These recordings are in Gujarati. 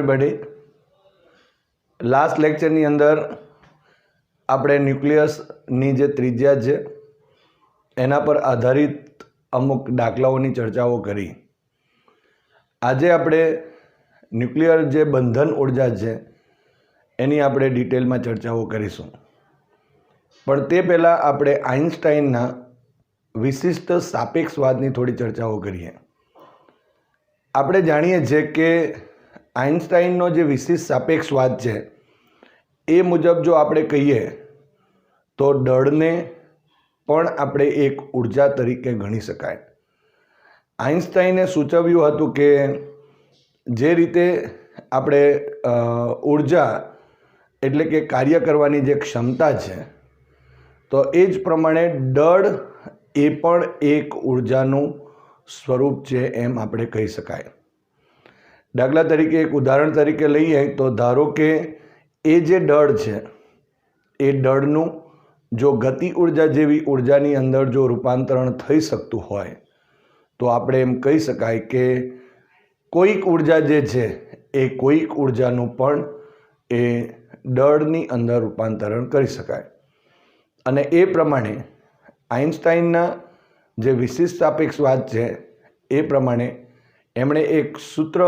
everybody. લાસ્ટ લેક્ચરની અંદર આપણે ન્યુક્લિયસની જે ત્રિજ્યા છે એના પર આધારિત અમુક દાખલાઓની ચર્ચાઓ કરી. આજે આપણે ન્યુક્લિયર જે બંધન ઉર્જા છે એની આપણે ડિટેલમાં ચર્ચાઓ કરીશું. પણ તે પહેલાં આપણે આઇન્સ્ટાઇનના વિશિષ્ટ સાપેક્ષવાદની થોડી ચર્ચાઓ કરીએ. આપણે જાણીએ છીએ કે આઇન્સ્ટાઇનનો જે વિશિષ્ટ સાપેક્ષવાદ છે એ મુજબ જો આપણે કહીએ તો દળને પણ આપણે એક ઉર્જા તરીકે ગણી શકાય. આઇન્સ્ટાઈને સૂચવ્યું હતું કે જે રીતે આપણે ઉર્જા એટલે કે કાર્ય કરવાની જે ક્ષમતા છે તો એ જ પ્રમાણે દળ એ પણ એક ઉર્જાનું સ્વરૂપ છે એમ આપણે કહી શકાય. દાખલા તરીકે એક ઉદાહરણ તરીકે લઈએ તો ધારો કે એ જે દળ છે એ દળનું જો ગતિ ઉર્જા જેવી ઉર્જાની અંદર જો રૂપાંતરણ થઈ શકતું હોય તો આપણે એમ કહી શકાય કે કોઈક ઉર્જા જે છે એ કોઈક ઉર્જાનું પણ એ દળની અંદર રૂપાંતરણ કરી શકાય. અને એ પ્રમાણે આઇન્સ્ટાઇનના જે વિશિષ્ટ સાપેક્ષવાદ છે એ પ્રમાણે એમણે એક સૂત્ર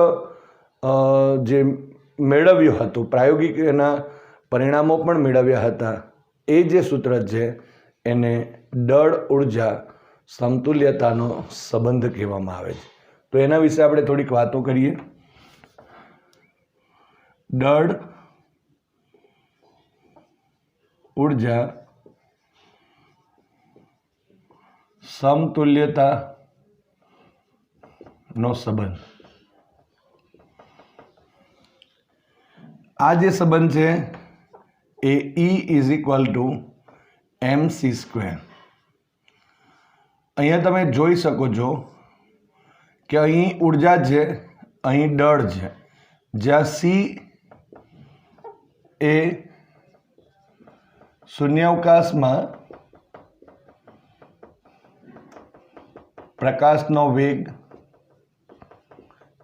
જે મેળવ્યું હતું, પ્રાયોગિક એના પરિણામો પણ મેળવ્યા હતા. એ જે સૂત્ર છે એને દળ ઉર્જા સમતુલ્યતાનો સંબંધ કહેવામાં આવે છે. તો એના વિશે આપણે થોડીક વાતો કરીએ. દળ ઉર્જા સમતુલ્યતાનો સંબંધ. આ જે સંબંધ છે એ E=mc². અહીંયા તમે જોઈ શકો છો કે અહીં ઉર્જા છે, અહીં દળ છે, જ્યાં C એ શૂન્યાવકાશમાં પ્રકાશનો વેગ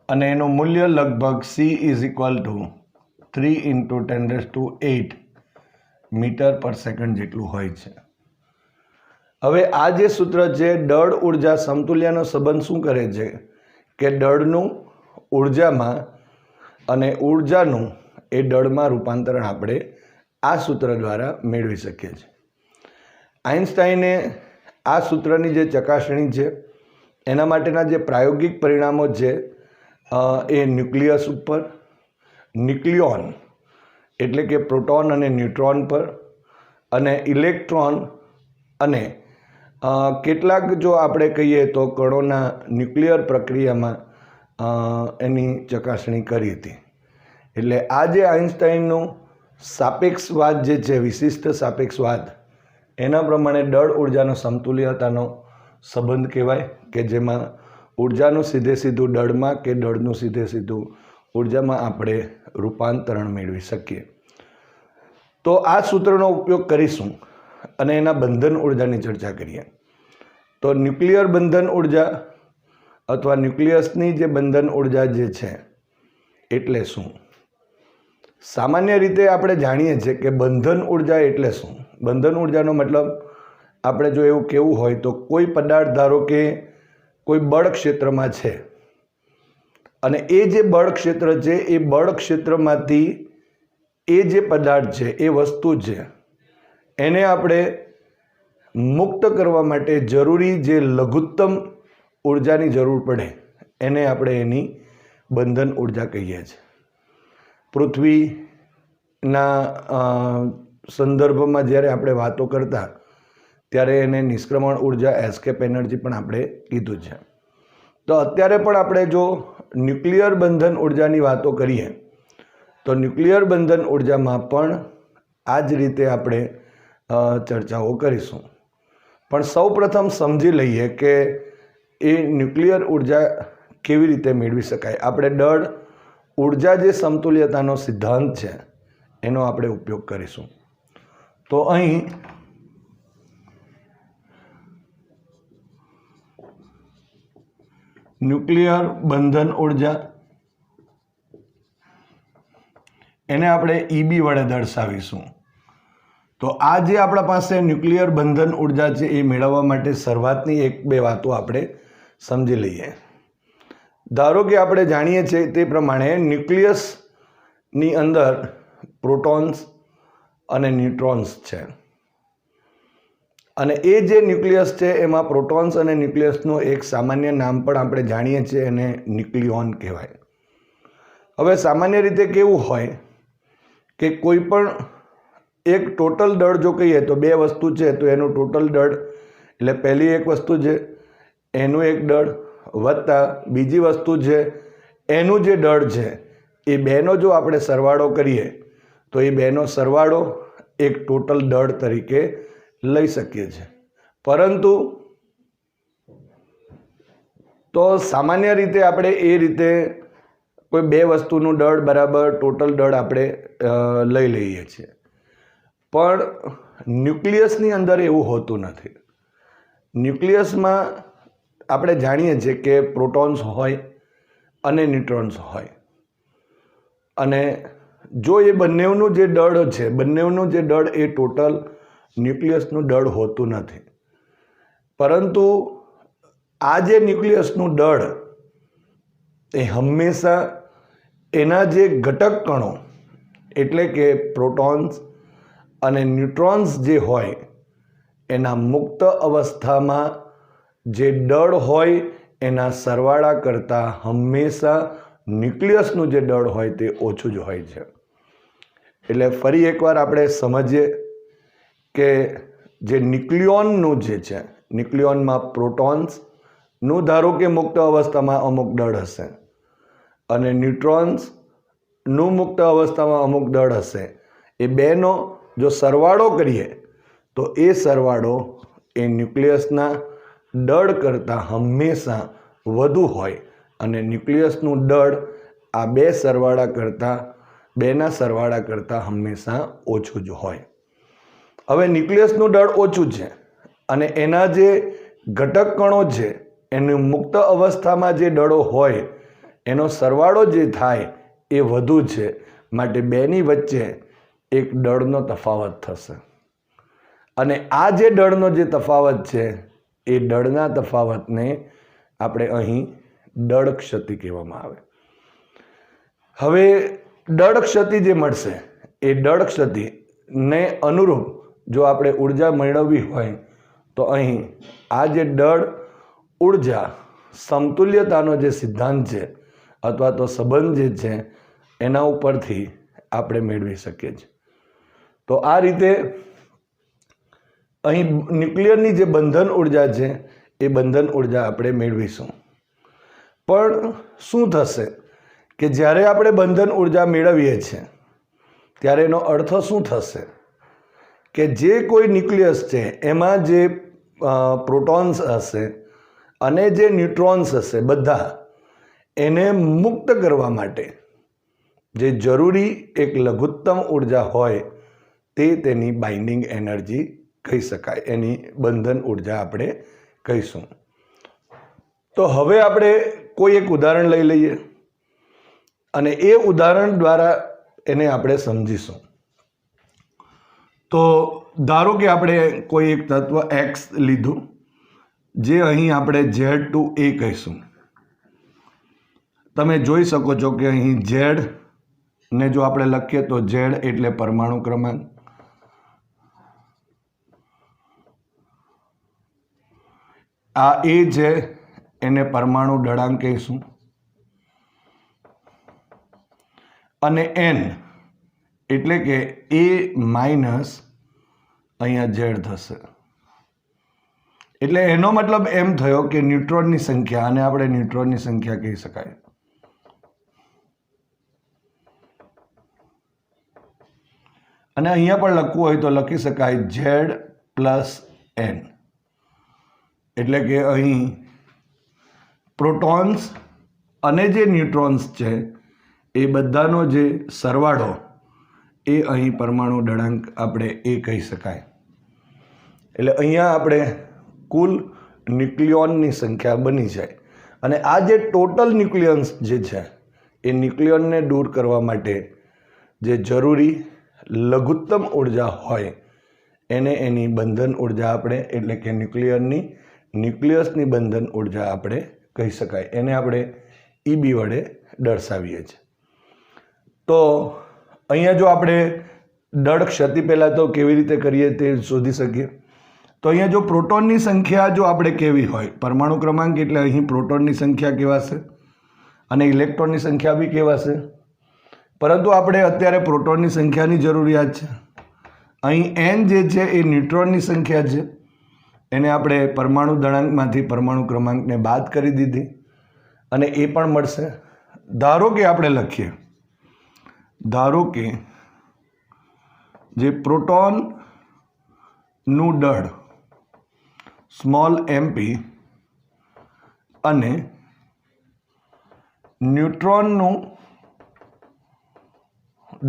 અને એનું મૂલ્ય લગભગ C=3 × 10⁸ મીટર પર સેકન્ડ જેટલું હોય છે. હવે આ જે સૂત્ર છે દળ ઉર્જા સમતુલ્યનો સંબંધ શું કરે છે કે દળનું ઉર્જામાં અને ઉર્જાનું એ દળમાં રૂપાંતરણ આપણે આ સૂત્ર દ્વારા મેળવી શકીએ છીએ. આઇન્સ્ટાઈને આ સૂત્રની જે ચકાસણી છે એના માટેના જે પ્રાયોગિક પરિણામો છે એ ન્યુક્લિયસ ઉપર, ન્યુક્લિયોન એટલે કે પ્રોટોન અને ન્યુટ્રોન પર, અને ઇલેક્ટ્રોન અને કેટલાક જો આપણે કહીએ તો કણોના ન્યુક્લિયર પ્રક્રિયામાં એની ચકાસણી કરી હતી. એટલે આ જે આઇન્સ્ટાઇનનું સાપેક્ષવાદ જે છે, વિશિષ્ટ સાપેક્ષવાદ, એના પ્રમાણે દળ ઉર્જાનો સમતુલ્યતાનો સંબંધ કહેવાય કે જેમાં ઉર્જાનું સીધે સીધું દળમાં કે દળનું સીધે સીધું ઉર્જામાં આપણે રૂપાંતરણ મેળવી શકીએ. તો આ સૂત્રનો ઉપયોગ કરીશું અને એના બંધન ઉર્જાની ચર્ચા કરીએ. તો ન્યુક્લિયર બંધન ઉર્જા અથવા ન્યુક્લિયસની જે બંધન ઉર્જા જે છે એટલે શું? સામાન્ય રીતે આપણે જાણીએ છીએ કે બંધન ઉર્જા એટલે શું. બંધન ઉર્જાનો મતલબ આપણે જો એવું કહેવું હોય તો કોઈ પદાર્થ ધારો કે કોઈ બળ ક્ષેત્રમાં છે અને એ જે બળ ક્ષેત્ર છે એ બળ ક્ષેત્રમાંથી એ જે પદાર્થ છે, એ વસ્તુ છે, એને આપણે મુક્ત કરવા માટે જરૂરી જે લઘુત્તમ ઉર્જાની જરૂર પડે એને આપણે એની બંધન ઉર્જા કહીએ છીએ. પૃથ્વીના સંદર્ભમાં જ્યારે આપણે વાતો કરતા ત્યારે એને નિષ્ક્રમણ ઉર્જા, એસ્કેપ એનર્જી પણ આપણે કીધું છે. તો અત્યારે પણ આપણે જો ન્યુક્લિયર બંધન ઉર્જાની વાતો કરીએ તો ન્યુક્લિયર બંધન ઉર્જામાં પણ આ જ રીતે આપણે ચર્ચાઓ કરીશું. પણ સૌ પ્રથમ સમજી લઈએ કે એ ન્યુક્લિયર ઉર્જા કેવી રીતે મેળવી શકાય. આપણે દળ ઉર્જા જે સમતુલ્યતાનો સિદ્ધાંત છે એનો આપણે ઉપયોગ કરીશું. તો અહીં ન્યુક્લિયર બંધન ઉર્જા એને આપણે EB વડે દર્શાવીશું. તો આ જે આપણા પાસે ન્યુક્લિયર બંધન ઉર્જા છે એ મેળવવા માટે શરૂઆતની 1-2 વાતો આપણે સમજી લઈએ. ધારો કે આપણે જાણીએ છીએ તે પ્રમાણે ન્યુક્લિયસની અંદર પ્રોટોન્સ અને ન્યુટ્રોન્સ છે, અને એ જે ન્યુક્લિયસ છે એમાં પ્રોટોન્સ અને ન્યુક્લિયસનું એક સામાન્ય નામ પણ આપણે જાણીએ છીએ, એને ન્યુક્લિયોન કહેવાય. હવે સામાન્ય રીતે કેવું હોય કે કોઈ પણ એક ટોટલ દળ જો કહીએ તો 2 વસ્તુ છે તો એનું ટોટલ દળ એટલે પહેલી એક વસ્તુ છે એનું એક દળ વત્તા બીજી વસ્તુ છે એનું જે દળ છે, એ બેનો જો આપણે સરવાળો કરીએ તો એ બેનો સરવાળો એક ટોટલ દળ તરીકે લઈ શકીએ છીએ. પરંતુ તો સામાન્ય રીતે આપણે એ રીતે કોઈ 2 વસ્તુનું દળ બરાબર ટોટલ દળ આપણે લઈ લઈએ છીએ, પણ ન્યુક્લિયસની અંદર એવું હોતું નથી. ન્યુક્લિયસમાં આપણે જાણીએ છીએ કે પ્રોટોન્સ હોય અને ન્યુટ્રોન્સ હોય, અને જો એ બંનેનું જે દળ છે, બંનેનું જે દળ એ ટોટલ ન્યુક્લિયસનું દળ હોતું નથી. પરંતુ આ જે ન્યુક્લિયસનું દળ એ હંમેશા એના જે ઘટક કણો એટલે કે પ્રોટોન્સ અને ન્યુટ્રોન્સ જે હોય એના મુક્ત અવસ્થામાં જે દળ હોય એના સરવાળા કરતાં હંમેશા ન્યુક્લિયસનું જે દળ હોય તે ઓછું જ હોય છે. એટલે ફરી એકવાર આપણે સમજીએ કે જે ન્યુક્લિયોનનું જે છે, ન્યુક્લિયોનમાં પ્રોટોન્સનું ધારો કે મુક્ત અવસ્થામાં અમુક દળ હશે અને ન્યુટ્રોન્સનું મુક્ત અવસ્થામાં અમુક દળ હશે. એ બેનો જો સરવાળો કરીએ તો એ સરવાળો એ ન્યુક્લિયસના દળ કરતાં હંમેશા વધુ હોય, અને ન્યુક્લિયસનું દળ આ 2 સરવાળા કરતાં, 2ના સરવાળા કરતાં હંમેશા ઓછું જ હોય. હવે ન્યુક્લિયસનું દળ ઓછું છે અને એના જે ઘટક કણો છે એની મુક્ત અવસ્થામાં જે દળો હોય એનો સરવાળો જે થાય એ વધુ છે, માટે બેની વચ્ચે એક દળનો તફાવત થશે. અને આ જે દળનો જે તફાવત છે એ દળના તફાવતને આપણે અહીં દળ ક્ષતિ કહેવામાં આવે. હવે દળ ક્ષતિ જે મળશે એ દળ ક્ષતિને અનુરૂપ જો આપણે ઉર્જા મેળવવી હોય તો અહીં આ જે દળ ઉર્જા સમતુલ્યતાનો જે સિદ્ધાંત છે અથવા તો સંબંધ જે છે એના ઉપરથી આપણે મેળવી શકીએ છીએ. તો આ રીતે અહીં ન્યુક્લિયરની જે બંધન ઉર્જા છે એ બંધન ઉર્જા આપણે મેળવીશું. પણ શું થશે કે જ્યારે આપણે બંધન ઉર્જા મેળવીએ છીએ ત્યારે એનો અર્થ શું થશે કે જે કોઈ ન્યુક્લિયસ છે એમાં જે પ્રોટોન્સ હશે અને જે ન્યુટ્રોન્સ હશે બધા એને મુક્ત કરવા માટે જે જરૂરી એક લઘુત્તમ ઉર્જા હોય તે તેની બાઇન્ડિંગ એનર્જી કહી શકાય, એની બંધન ઉર્જા આપણે કહીશું. તો હવે આપણે કોઈ એક ઉદાહરણ લઈ લઈએ અને એ ઉદાહરણ દ્વારા એને આપણે સમજીશું. તો ધારો કે આપણે કોઈ એક તત્વ x લીધું જે અહીં આપણે Z2A કહીશું. તમે જોઈ શકો છો કે અહીં Z ને જો આપણે લખીએ તો Z એટલે પરમાણુ ક્રમાંક, આ A છે એને પરમાણુ દળાંક કહીશું, અને N એટલે કે A માઇનસ અહીંયા Z થશે. એટલે એનો મતલબ એમ થયો કે ન્યુટ્રોનની સંખ્યા, અને આપણે ન્યુટ્રોનની સંખ્યા કહી શકાય. અને અહીંયા પણ લખવું હોય તો લખી શકાય Z પ્લસ N. એટલે કે અહીં પ્રોટોન્સ અને જે ન્યુટ્રોન્સ છે એ બધાનો જે સરવાળો એ અહીં પરમાણુ દળાંક આપણે એ કહી શકાય. એટલે અહીંયા આપણે કુલ ન્યુક્લિયોનની સંખ્યા બની જાય. અને આ જે ટોટલ ન્યુક્લિયન્સ જે છે એ ન્યુક્લિયોનને દૂર કરવા માટે જે જરૂરી લઘુત્તમ ઉર્જા હોય એને એની બંધન ઉર્જા આપણે એટલે કે ન્યુક્લિયસની બંધન ઉર્જા આપણે કહી શકાય. એને આપણે EB વડે દર્શાવીએ છીએ. તો અહીંયા જો આપણે દળ ક્ષતિ પહેલાં તો કેવી રીતે કરીએ તે શોધી શકીએ. તો અહીંયા જો પ્રોટોનની સંખ્યા જો આપણે કેવી હોય, પરમાણુ ક્રમાંક એટલે અહીં પ્રોટોનની સંખ્યા કેવાશે અને ઇલેક્ટ્રોનની સંખ્યા બી કેવાશે. પરંતુ આપણે અત્યારે પ્રોટોનની સંખ્યાની જરૂરિયાત છે. અહીં n જે છે એ ન્યુટ્રોનની સંખ્યા છે. એને આપણે પરમાણુ દળાંકમાંથી પરમાણુ ક્રમાંકને બાદ કરી દીધી અને એ પણ મળશે. ધારો કે આપણે લખીએ, ધારો કે જે પ્રોટોનનું દળ સ્મોલ mp અને ન્યુટ્રોનનું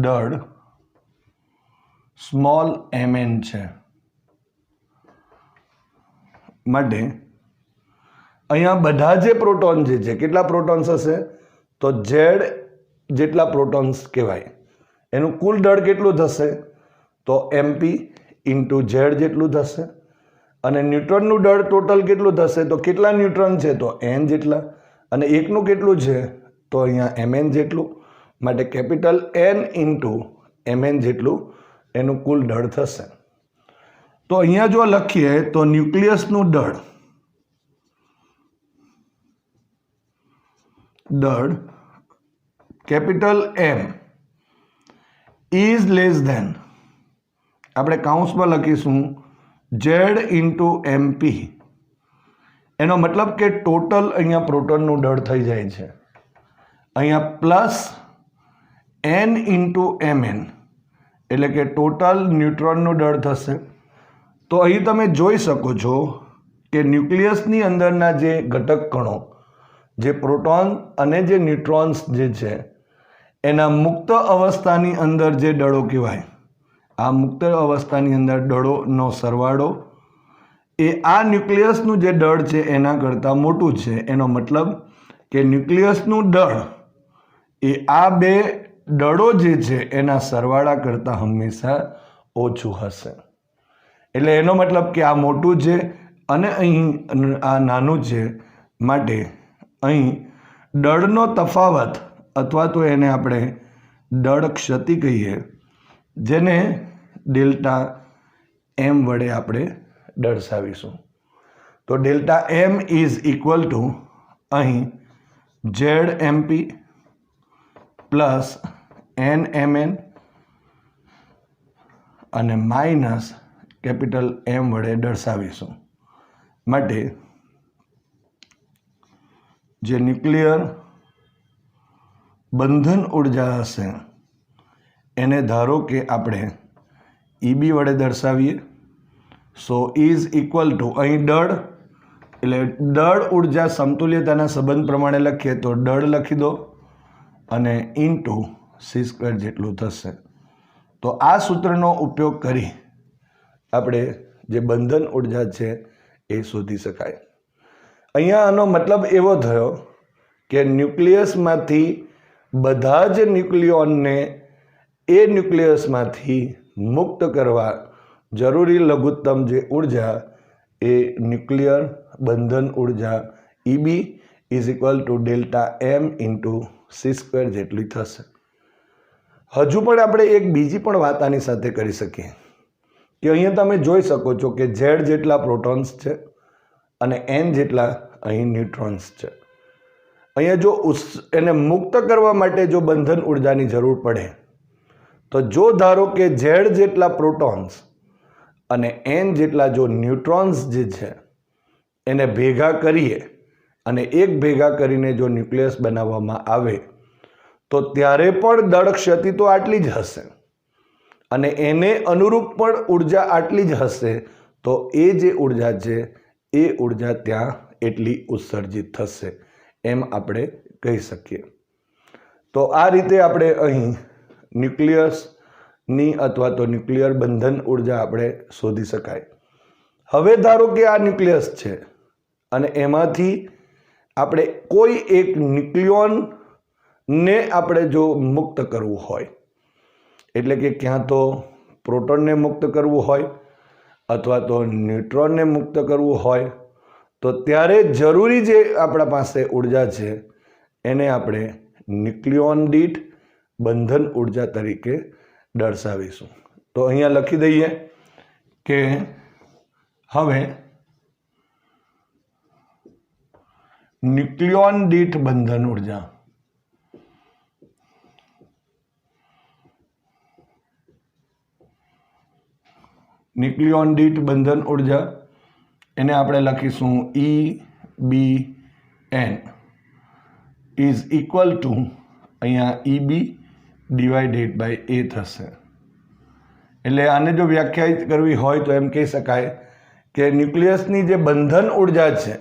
દળ સ્મોલ mn છે. માટે અહીંયા બધા જે પ્રોટોન જે છે, કેટલા પ્રોટોન્સ હશે તો z જેટલા પ્રોટોન્સ કહેવાય. એનું કુલ દળ કેટલું થશે તો mp ઇન્ટુ z જેટલું થશે. અને ન્યુટ્રોનનું દળ ટોટલ કેટલું થશે તો કેટલા ન્યુટ્રોન છે તો n જેટલા, અને એકનું કેટલું છે તો અહીંયા mn જેટલું. માટે કેપિટલ N ઇન્ટુ mn જેટલું એનું કુલ દળ થશે. તો અહીંયા જો લખીએ તો ન્યુક્લિયસનું દળ capital M is less than, આપણે કાઉન્સમાં લખીશું z ઇન્ટુ mp. એનો મતલબ કે ટોટલ અહીંયા પ્રોટોનનું દળ થઈ જાય છે. અહીંયા પ્લસ n ઇન્ટુ mn એટલે કે ટોટલ ન્યુટ્રોનનું દળ થશે. તો અહીં તમે જોઈ શકો છો કે ન્યુક્લિયસની અંદરના જે ઘટક કણો, જે પ્રોટોન અને જે ન્યુટ્રોન્સ જે છે એના મુક્ત અવસ્થાની અંદર જે દળો કહેવાય, આ મુક્ત અવસ્થાની અંદર દળોનો સરવાળો એ આ ન્યુક્લિયસનું જે દળ છે એના કરતાં મોટું છે. એનો મતલબ કે ન્યુક્લિયસનું દળ એ આ બે દળો જે છે એના સરવાળા કરતાં હંમેશા ઓછું હશે. એટલે એનો મતલબ કે આ મોટું છે અને અહીં આ નાનું છે. માટે અહીં દળનો તફાવત અથવા તો એને આપણે દળ ક્ષતિ કહીએ, જેને ડેલ્ટા m વડે આપણે દર્શાવીશું. તો delta m is equal to અહીં ZMP પ્લસ NMN અને માઇનસ કેપિટલ M વડે દર્શાવીશું. માટે જે ન્યુક્લિયર બંધન ઉર્જા હશે એને ધારો કે આપણે EB વડે દર્શાવીએ. સો ઇઝ ઇક્વલ ટુ અહીં દળ એટલે દળ ઉર્જા સમતુલ્યતાના સંબંધ પ્રમાણે લખીએ તો દળ લખી દો અને ઇન્ટુ c² જેટલું થશે. તો આ સૂત્રનો ઉપયોગ કરી આપણે જે બંધન ઉર્જા છે એ શોધી શકાય. અહીંયા આનો મતલબ એવો થયો કે ન્યુક્લિયસમાંથી બધા જ ન્યુક્લિયોનને એ ન્યુક્લિયસમાંથી મુક્ત કરવા જરૂરી લઘુત્તમ જે ઉર્જા એ ન્યુક્લિયર બંધન ઉર્જા EB is equal to delta M into c² જેટલી થશે. હજુ પણ આપણે એક બીજી પણ વાત આની સાથે કરી શકીએ કે અહીંયા તમે જોઈ શકો છો કે Z જેટલા પ્રોટોન્સ છે અને N જેટલા અહીં ન્યુટ્રોન્સ છે. અહીંયા જો એને મુક્ત કરવા માટે જો બંધન ઉર્જાની જરૂર પડે તો જો ધારો કે Z જેટલા પ્રોટોન્સ અને N જેટલા જો ન્યુટ્રોન્સ જે છે એને ભેગા કરીએ અને એક ભેગા કરીને જો ન્યુક્લિયસ બનાવવામાં આવે તો ત્યારે પણ દળ ક્ષતિ તો આટલી જ હશે અને એને અનુરૂપ પણ ઉર્જા આટલી જ હશે. તો એ જે ઉર્જા છે એ ઉર્જા ત્યાં એટલી ઉત્સર્જિત થશે એમ આપણે કહી શકીએ. તો આ રીતે આપણે અહીં ન્યુક્લિયસની અથવા તો ન્યુક્લિયર બંધન ઉર્જા આપણે શોધી શકાય. હવે ધારો કે આ ન્યુક્લિયસ છે અને એમાંથી આપણે કોઈ એક ન્યુક્લિયોનને આપણે જો મુક્ત કરવું હોય એટલે કે ક્યાં તો પ્રોટોનને મુક્ત કરવું હોય અથવા તો ન્યુટ્રોનને મુક્ત કરવું હોય તો ત્યારે જરૂરી જે આપણા પાસે ઉર્જા છે એને આપણે ન્યુક્લિયોન દીઠ બંધન ઉર્જા તરીકે દર્શાવીશું. તો અહીંયા લખી દઈએ કે હવે ન્યુક્લિયોન દીઠ બંધન ઉર્જા એને આપણે લખીશું EBN ઇઝ ઇક્વલ ટુ અહીંયા EB ડિવાઇડેડ બાય A થશે. એટલે આને જો વ્યાખ્યાયિત કરવી હોય તો એમ કહી શકાય કે ન્યુક્લિયસની જે બંધન ઉર્જા છે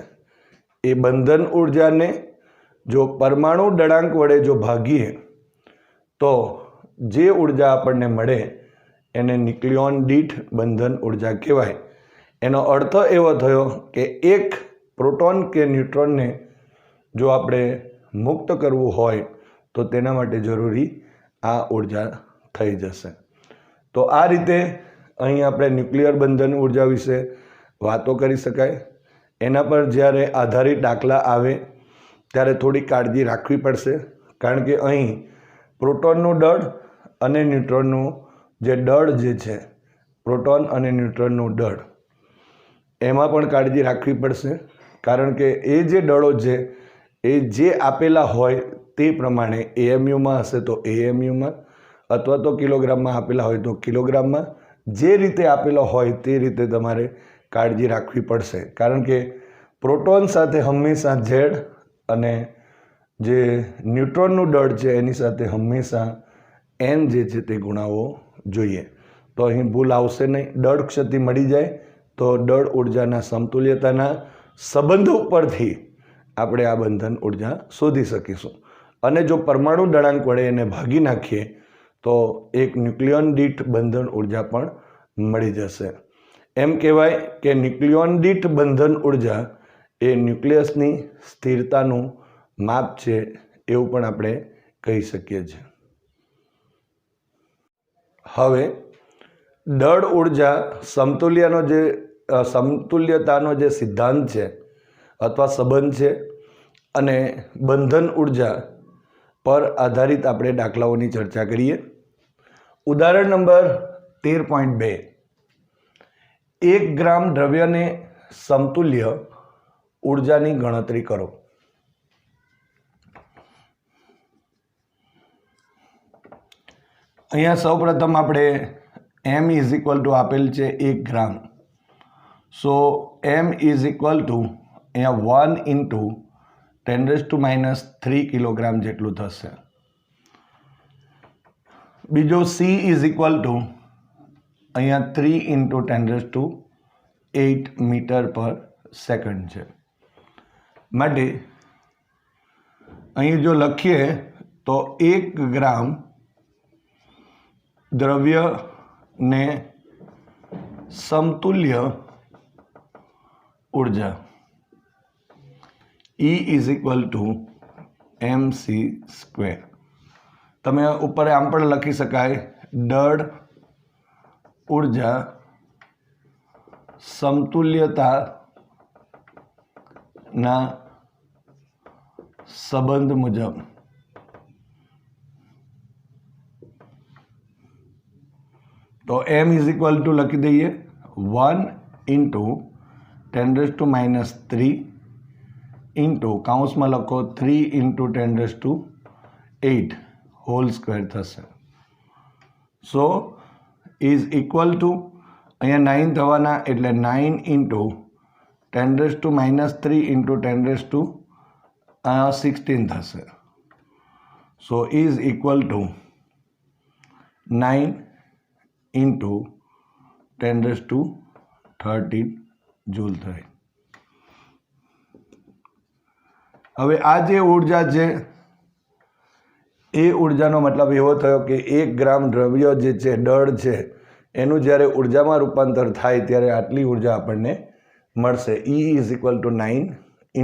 એ બંધન ઉર્જાને જો પરમાણુ દળાંક વડે જો ભાગીએ તો જે ઉર્જા આપણને મળે એને ન્યુક્લિયોન દીઠ બંધન ઉર્જા કહેવાય. એનો અર્થ એવો થયો કે એક પ્રોટોન કે ન્યુટ્રોનને જો આપણે મુક્ત કરવું હોય તો તેના માટે જરૂરી આ ઉર્જા થઈ જશે. તો આ રીતે અહીં આપણે ન્યુક્લિયર બંધન ઉર્જા વિશે વાતો કરી શકાય. એના પર જ્યારે આધારિત દાખલા આવે ત્યારે થોડી કાળજી રાખવી પડશે, કારણ કે અહીં પ્રોટોનનું દળ અને ન્યુટ્રોનનું જે દળ જે છે, પ્રોટોન અને ન્યુટ્રોનનું દળ, એમાં પણ કાળજી રાખવી પડશે. કારણ કે એ જે દળો છે એ જે આપેલા હોય તે પ્રમાણે AMUમાં હશે તો AMUમાં, અથવા તો કિલોગ્રામમાં આપેલા હોય તો કિલોગ્રામમાં, જે રીતે આપેલો હોય તે રીતે તમારે કાળજી રાખવી પડશે. કારણ કે પ્રોટોન સાથે હંમેશા Z અને જે ન્યુટ્રોનનું દળ છે એની સાથે હંમેશા N જે છે તે ગુણાવવો જોઈએ. તો અહીં ભૂલ આવશે નહીં. દળ ક્ષતિ મળી જાય તો દળ ઉર્જાના સમતુલ્યતાના સંબંધ ઉપરથી આપણે આ બંધન ઉર્જા શોધી શકીશું. અને જો પરમાણુ દળાંક વડે એને ભાગી નાખીએ તો એક ન્યુક્લિયોન દીઠ બંધન ઉર્જા પણ મળી જશે. એમ કહેવાય કે ન્યુક્લિયોન દીઠ બંધન ઉર્જા એ ન્યુક્લિયસની સ્થિરતાનું માપ છે એવું પણ આપણે કહી શકીએ છીએ. હવે દળ ઉર્જા સમતુલ્યતાનો જે સિદ્ધાંત છે અથવા સંબંધ છે અને બંધન ઉર્જા પર આધારિત આપણે દાખલાઓની ચર્ચા કરીએ. ઉદાહરણ નંબર 13.2. 1 ગ્રામ દ્રવ્યને સમતુલ્ય ઉર્જાની ગણતરી કરો. અહીંયા સૌપ્રથમ આપણે M ઇઝ ઇક્વલ ટુ આપેલ છે 1 ગ્રામ. સો M ઇઝ ઇક્વલ ટુ અહીંયા 1 × 10⁻³ કિલોગ્રામ જેટલું થશે. બીજો C ઇઝ ઇક્વલ ટુ અહીંયા 3 × 10⁸ મીટર પર સેકન્ડ છે. માટે અહીં જો લખીએ તો 1 ગ્રામ દ્રવ્યને સમતુલ્ય ઉર્જા E is equal two mc². તમે ઉપર આમ પણ લખી શકાય દળ ઉર્જા સમતુલ્યતાના સંબંધ મુજબ તો M ઇઝ ઇક્વલ ટુ લખી દઈએ 1 × 10⁻³ ઇન્ટુ કાઉન્સમાં લખો 3 × 10⁸ હોલ સ્ક્વેર થશે. સો ઇઝ ઇક્વલ ટુ અહીંયા 9 થવાના એટલે 9 × 10⁻³ × 10⁻16 થશે. સો ઇઝ ઇક્વલ ટુ 9 × 10⁻13 જૂલ થઈ. હવે આ જે ઉર્જા છે એ ઉર્જાનો મતલબ એવો થયો કે 1 ગ્રામ દ્રવ્ય જે છે, દળ છે, એનું જ્યારે ઉર્જામાં રૂપાંતર થાય ત્યારે આટલી ઉર્જા આપણને મળશે. E is equal two 9 ×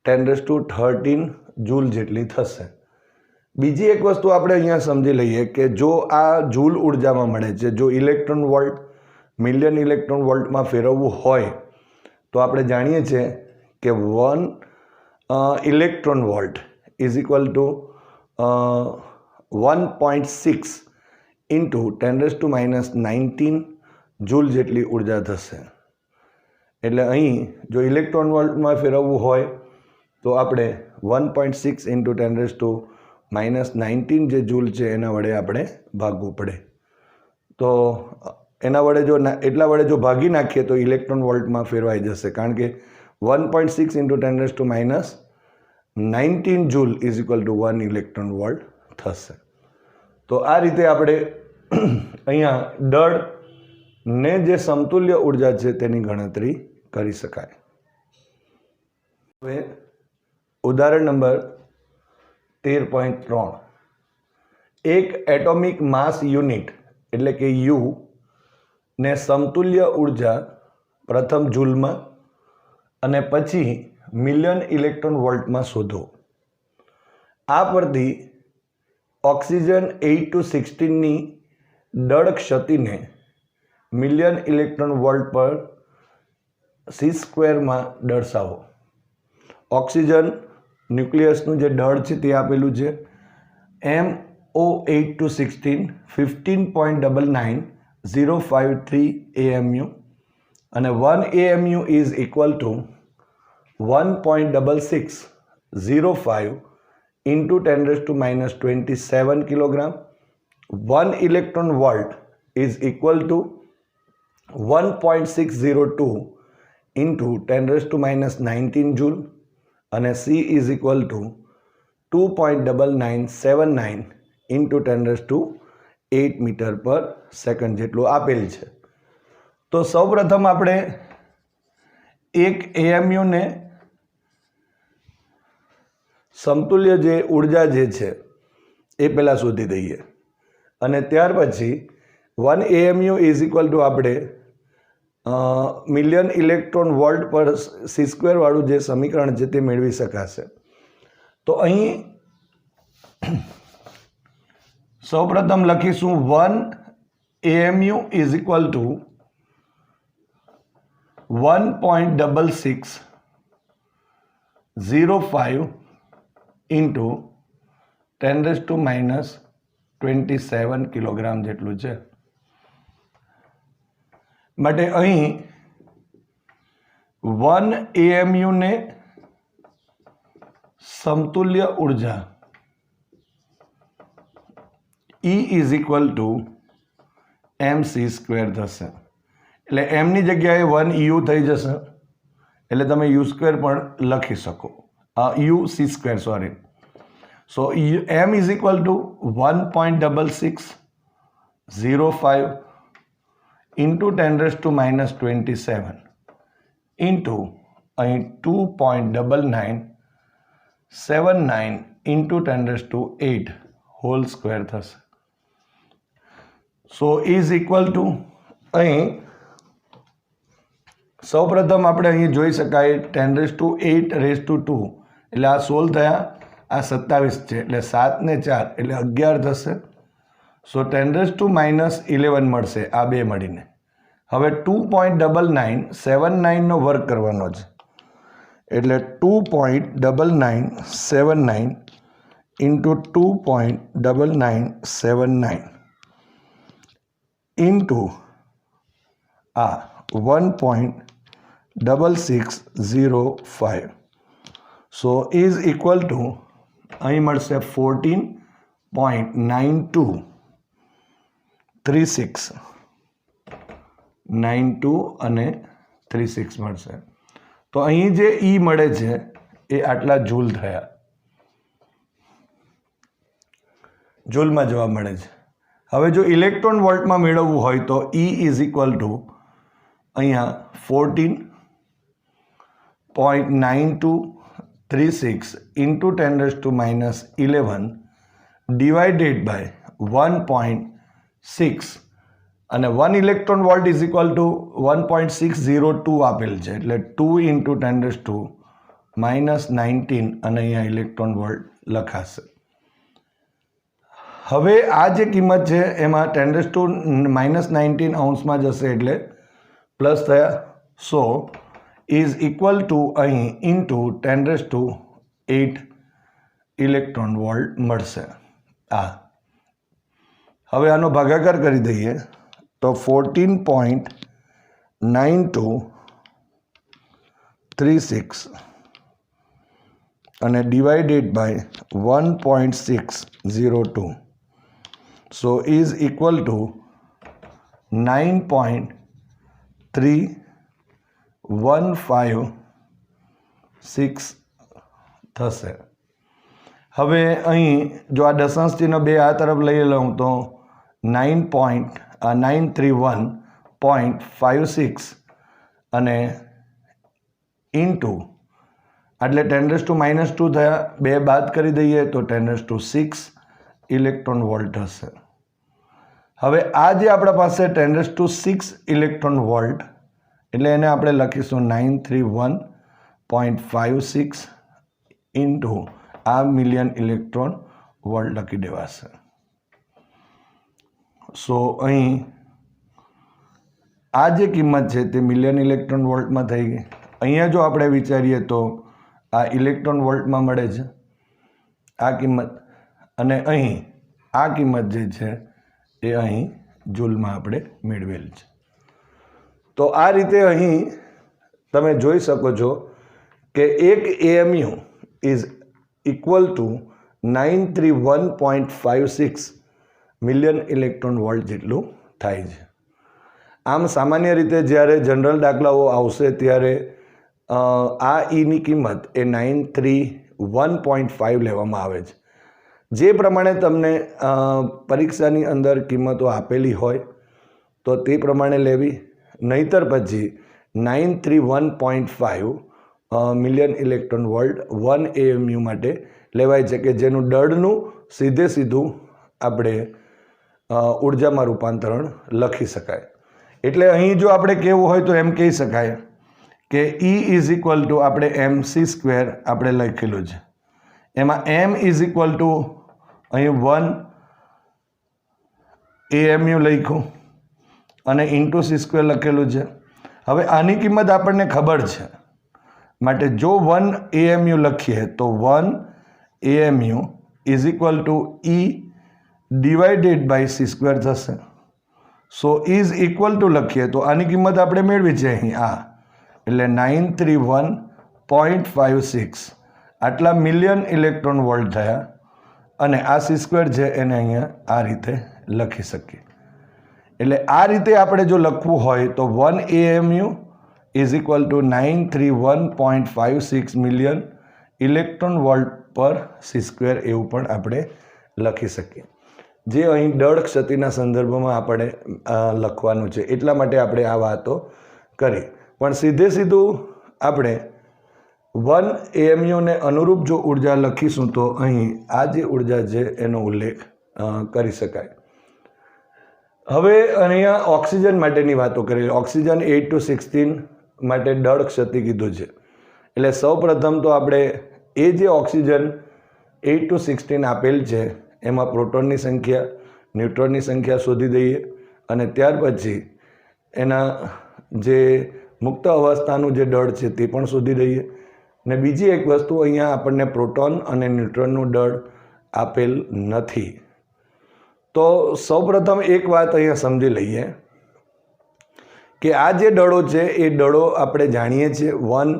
10⁻13 joule જેટલી થશે. બીજી એક વસ્તુ આપણે અહીંયા સમજી લઈએ કે જો આ જૂલ ઉર્જામાં મળે છે, જો ઇલેક્ટ્રોન વોલ્ટ મિલિયન ઇલેક્ટ્રોન વોલ્ટમાં ફેરવવું હોય તો આપણે જાણીએ છીએ કે 1 electron volt is equal two 1.6 into 10⁻⁹ joule જેટલી ઉર્જા થશે. એટલે અહીં જો ઇલેક્ટ્રોન વોલ્ટમાં ફેરવવું હોય તો આપણે 1.6 ઇન્ટુ 10⁻⁹ જે જૂલ છે એના વડે આપણે ભાગવું પડે. તો એના વડે જો એટલા વડે જો ભાગી નાખીએ તો ઇલેક્ટ્રોન વોલ્ટમાં ફેરવાઈ જશે, કારણ કે 1.6 into 10⁻⁹ joule is equal two 1 electron volt થશે. તો આ રીતે આપણે અહીંયા દળને જે સમતુલ્ય ઉર્જા છે તેની ગણતરી કરી શકાય. હવે ઉદાહરણ નંબર 13.3. એક એટોમિક માસ યુનિટ એટલે કે યુ ને સમતુલ્ય ઉર્જા પ્રથમ જૂલમાં અને પછી મિલિયન ઇલેક્ટ્રોન વોલ્ટમાં શોધો. આ પરથી ઓક્સિજન 8-16ની દળ ક્ષતિને મિલિયન ઇલેક્ટ્રોન વોલ્ટ પર c² દર્શાવો. ઓક્સિજન ન્યુક્લિયસનું જે દળ છે તે આપેલું છે MO8-16 15.99053 AMU અને 1 AMU is equal to 1.6605 into 10⁻⁻27 kilogram. 1 electron volt is equal to 1.602 into 10⁻⁹ joule અને C is equal to 2.9979 into 10⁸ metre per second જેટલું આપેલ છે. તો સૌપ્રથમ આપણે એક AMUને સમતુલ્ય જે ઉર્જા જે છે એ પહેલાં શોધી દઈએ અને ત્યાર પછી 1 AMU ઇઝ ઇક્વલ ટુ આપણે મિલિયન ઇલેક્ટ્રોન વોલ્ટ પર c² વાળું જે સમીકરણ છે તે મેળવી શકાશે. તો અહીં સૌપ્રથમ લખીશું 1 AMU is equal to 1.6605 into 10⁻⁻27 kilogram જેટલું છે. માટે અહીં 1 AMUને સમતુલ્ય ઉર્જા E is equal two mc² થશે. એટલે એમની જગ્યાએ 1 U થઈ જશે, એટલે તમે u² પણ લખી શકો, uc², sorry. So m is equal to 1.6605 into 10⁻⁻27 into અહીં 2.9979 ઇન્ટુ 10⁸ હોલ સ્ક્વેર થશે. સો ઇઝ ઇક્વલ ટુ અહીં સૌપ્રથમ આપણે અહીં જોઈ શકાય 10⁸2 એટલે આ 16 થયા, આ 27 છે એટલે 7 ને 4 એટલે 11 થશે. સો 10⁻⁻11 મળશે આ બે મળીને. હવે 2.9979 નો વર્ગ કરવાનો છે એટલે 2.9979 ઇન્ટુ 2.9979 ઇન્ટુ આ 1.6605. સો ઇઝ ઇક્વલ ટુ અહીં મળશે 14.9236 92 અને 36 મળશે. તો અહીં જે E મળે છે એ આટલા જૂલ થયા, જૂલમાં જવાબ મળે છે. હવે જો ઇલેક્ટ્રોન વોલ્ટમાં મેળવવું હોય તો E ઇઝ ઇક્વલ ટુ અહીંયા 14.9236 ઇન્ટુ 10⁻⁻11 ડિવાઇડેડ બાય 1.6 અને 1 electron volt is equal to 1.602 આપેલ છે એટલે 2 ઇન્ટુ 10⁻⁻19 અને અહીંયા ઇલેક્ટ્રોન વોલ્ટ લખાશે. હવે આ જે કિંમત છે એમાં 10⁻⁻19 અંશમાં જશે એટલે પ્લસ થયા. સો ઇઝ ઇક્વલ ટુ અહીં ઇન્ટુ 10⁸ ઇલેક્ટ્રોન વોલ્ટ મળશે. આ હવે આનો ભાગાકાર કરી દઈએ તો 14.9236 અને divided by 1.602. So is equal to 9.3156 થશે. હવે અહીં જો આ દશાંશ ચિહ્ન બે આ તરફ લઈ લઉં તો 931.56 અને ઇન્ટુ એટલે 10⁻² થયા. બે બાદ કરી દઈએ તો 10⁶ ઇલેક્ટ્રોન વોલ્ટ હશે. હવે આ જે આપણા પાસે 10⁶ ઇલેક્ટ્રોન વોલ્ટ એટલે એને આપણે લખીશું 931.56 ઇન્ટુ આ મિલિયન ઇલેક્ટ્રોન વોલ્ટ લખી દેવાશે. સો અહીં આ જે કિંમત છે તે મિલિયન ઇલેક્ટ્રોન વોલ્ટમાં થઈ ગઈ. અહીંયા જો આપણે વિચારીએ તો આ ઇલેક્ટ્રોન વોલ્ટમાં મળે છે આ કિંમત, અને અહીં આ કિંમત જે છે એ અહીં જૂલમાં આપણે મેળવેલ છે. તો આ રીતે અહીં તમે જોઈ શકો છો કે એક AMU is equal two 931.56 million electron volt જેટલું થાય છે. આમ સામાન્ય રીતે જ્યારે જનરલ દાખલાઓ આવશે ત્યારે આ ઈની કિંમત એ 931.5 લેવામાં આવે છે. જે પ્રમાણે તમને પરીક્ષાની અંદર કિંમતો આપેલી હોય તો તે પ્રમાણે લેવી, નહીતર પછી 931.5 મિલિયન ઇલેક્ટ્રોન વોલ્ટ 1 AMU માટે લેવાય છે કે જેનું દળનું સીધું આપણે ઉર્જામાં રૂપાંતરણ લખી શકાય. એટલે અહીં જો આપણે કહેવું હોય તો એમ કહી શકાય કે E ઇઝ ઇક્વલ ટુ આપણે mc² આપણે લખેલું છે, એમાં m ઇઝ ઇક્વલ ટુ અહીં 1 AMU લખ્યું અને ઇન્ટુ c² લખેલું છે. હવે આની કિંમત આપણને ખબર છે માટે જો 1 AMU લખીએ તો 1 AMU is equal to E divided by c² થશે. સો ઇઝ ઇક્વલ ટુ લખીએ તો આની કિંમત આપણે મેળવી છે અહીં આ, એટલે 931.56 આટલા મિલિયન ઇલેક્ટ્રોન વોલ્ટ થયા. અને આ c² છે એને અહીંયા આ રીતે લખી શકીએ. એટલે આ રીતે આપણે જો લખવું હોય તો 1 AMU is equal two 931.56 million electron volt પર c² એવું પણ આપણે લખી શકીએ. જે અહીં દળ ક્ષતિના સંદર્ભમાં આપણે લખવાનું છે એટલા માટે આપણે આ વાતો કરી. પણ સીધું આપણે 1 AMU ને અનુરૂપ જો ઉર્જા લખીશું તો અહીં આ જે ઉર્જા છે એનો ઉલ્લેખ કરી શકાય. હવે અહીંયા ઓક્સિજન માટેની વાતો કરી. ઓક્સિજન 8 to 16 માટે દળ ક્ષતિ કીધું છે. એટલે સૌપ્રથમ તો આપણે એ જે ઓક્સિજન 8 to 16 આપેલ છે એમાં પ્રોટોનની સંખ્યા, ન્યુટ્રોનની સંખ્યા શોધી દઈએ અને ત્યાર પછી એના જે મુક્ત અવસ્થાનું જે દળ છે તે પણ શોધી દઈએ. ને બીજી એક વસ્તુ અહીંયા આપણને પ્રોટોન અને ન્યુટ્રોનનું દળ આપેલ નથી. તો સૌપ્રથમ એક વાત અહીંયા સમજી લઈએ કે આ જે દળો છે એ દળો આપણે જાણીએ છીએ. 1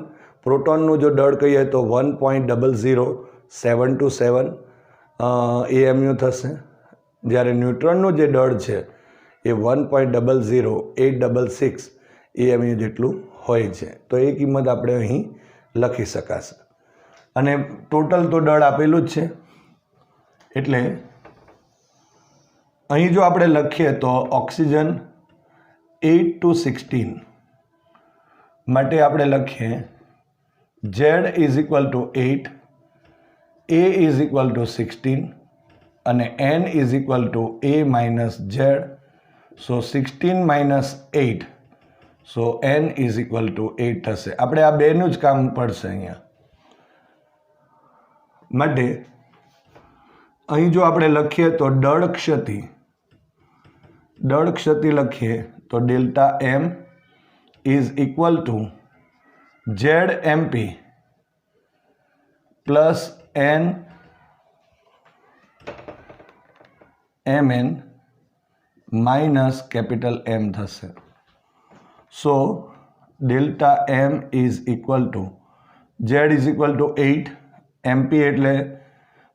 પ્રોટોનનું જો દળ કહીએ તો 1.00727 AMU થશે, જ્યારે ન્યુટ્રોનનું જે દળ છે એ 1.00866 AMU જેટલું હોય છે. તો એ કિંમત આપણે અહીં લખી શકાશે. અને ટોટલ તો દળ આપેલું જ છે એટલે અહીં જો આપણે લખીએ તો ઓક્સિજન 8 to 16 માટે આપણે લખીએ Z is equal to 8, A is equal two 16 અને N is equal two A minus Z. So 16 minus 8, so N is equal to 8 થશે. આપણે આ બેનું જ કામ પડશે અહીંયા માટે અહીં જો આપણે લખીએ તો દળ ક્ષતિ લખીએ તો delta M is equal to Z MP plus N MN minus capital M થશે. So delta M is equal to Z is equal to 8, MP એટલે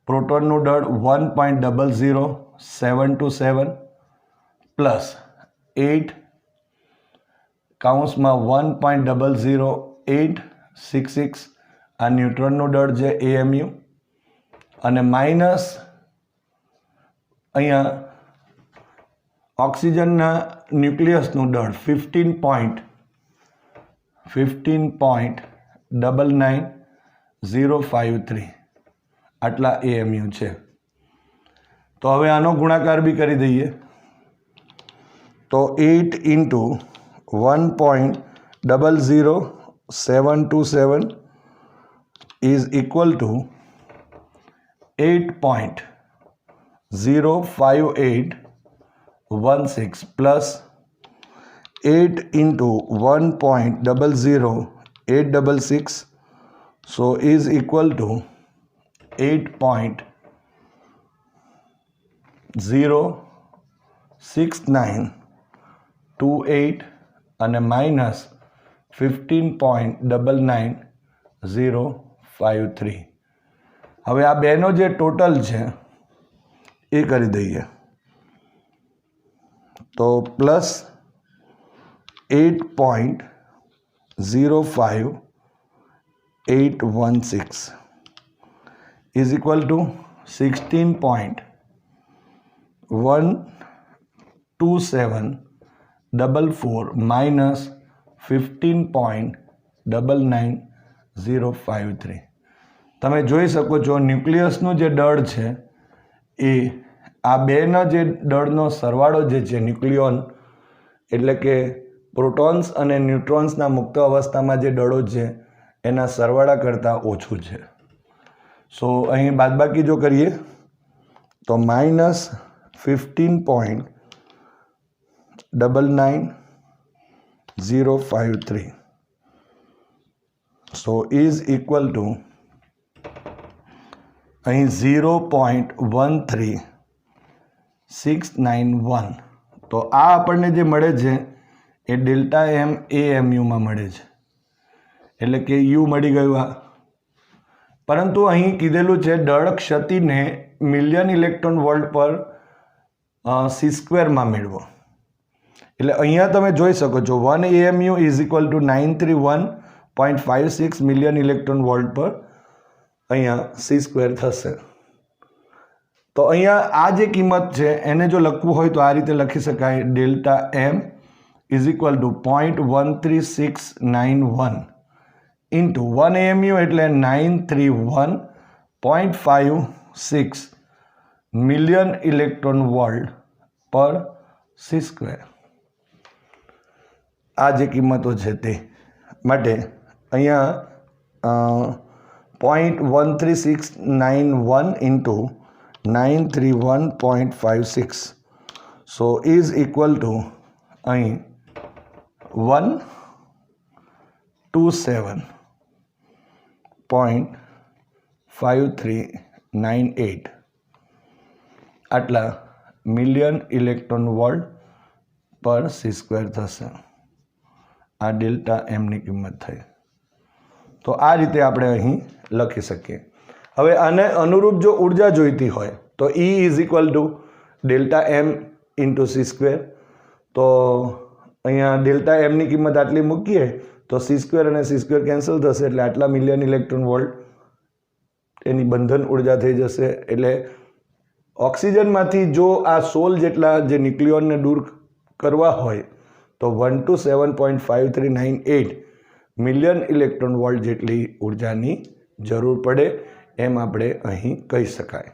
પ્રોટોનનું દળ 1.00727 પ્લસ 8 કૌંસમાં 1.00866 આ ન્યુટ્રોનનું દળ છે એએમયુ અને માઇનસ અહીંયા ઓક્સિજનના ન્યુક્લિયસનું દળ 15.99053 આટલા એએમયુ છે. તો હવે આનો ગુણાકાર બી કરી દઈએ તો 8 into 1.00727 is equal two 8.05816 plus 8 into 1.00866 so is equal two 8.06928 અને માઇનસ 15.99053. હવે આ બેનો જે ટોટલ છે એ કરી દઈએ તો plus 8.05816 is equal to 16.12744 minus 15.99053. તમે જોઈ શકો છો ન્યુક્લિયસનું જે દળ છે એ આ બેના જે દળનો સરવાળો જે છે ન્યુક્લિયોન એટલે કે પ્રોટોન્સ અને ન્યુટ્રોન્સના મુક્ત અવસ્થામાં જે દળો છે એના સરવાળા કરતાં ઓછું છે. સો અહીં બાદબાકી જો કરીએ તો minus 15.99053 so is equal to અહીં 0.13691. તો આ આપણને જે મળે છે એ ડેલ્ટા એમ એએમયુમાં મળે છે એટલે કે યુ મળી ગયું. આ પરંતુ અહીં કીધેલું છે દળ ક્ષતિને million electron volt per C સ્ક્વેરમાં મેળવો. એટલે અહીંયા તમે જોઈ શકો છો 1 AMU is equal two 931.56 million electron volt પર અહીંયા સી સ્ક્વેર થશે. તો અહીંયા આ જે કિંમત છે એને જો લખવું હોય તો આ રીતે લખી શકાય delta M is equal to 0.13691 into 1 AMU એટલે 931.56 million electron volt per C square. આ જે કિંમતો છે તે માટે અહીંયા 0.13691 into 931.56 so is equal to અહીં 127.5398 આટલા million electron volt per C square થશે. આ ડેલ્ટા એમની કિંમત થઈ. તો આ રીતે આપણે અહીં લખી શકીએ. હવે આને અનુરૂપ જો ઉર્જા જોઈતી હોય તો E is equal to delta M into C square. તો અહીંયા ડેલ્ટા એમની કિંમત આટલી મૂકીએ તો સી સ્ક્વેર અને સી સ્ક્વેર કેન્સલ થશે એટલે આટલા મિલિયન ઇલેક્ટ્રોન વોલ્ટ એની બંધન ઉર્જા થઈ જશે. એટલે ઓક્સિજનમાંથી જો આ 16 જેટલા જે ન્યુક્લિયોનને દૂર કરવા હોય તો 127.5398 મિલિયન ઇલેક્ટ્રોન વોલ્ટ જેટલી ઉર્જાની જરૂર પડે એમ આપણે અહીં કહી શકાય.